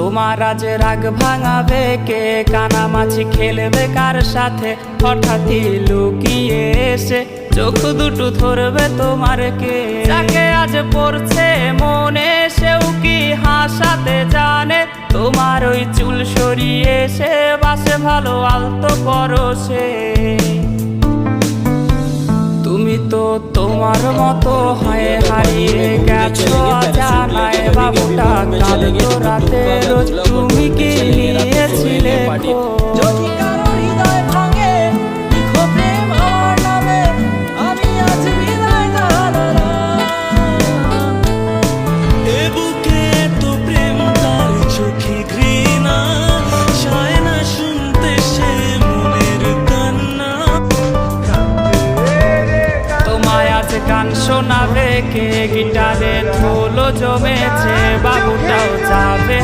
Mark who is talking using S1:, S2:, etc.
S1: তোমার আজ রাগ ভাঙাবে কে, কানামাছি খেলবে কার সাথে, হঠাৎই লুকিয়ে এসে চোখ দুটো ধরবে তোমার কে। যাকে আজ পড়ছে মনে সেও কি হাসাতে জানে, তোমার ওই চুল সরিয়ে সে বাসে ভালো আলতো পরশে। তুমি তো তোমার মতো হয়ে হারিয়ে গেছো অজানায়, বাবুটা কাঁদতো রাতে রোজ, তুমি কি নিয়েছিলে খোঁজ? গান শোনাবে কে, গিটারে ধুলো জমেছে, বাবুটাও যাবে।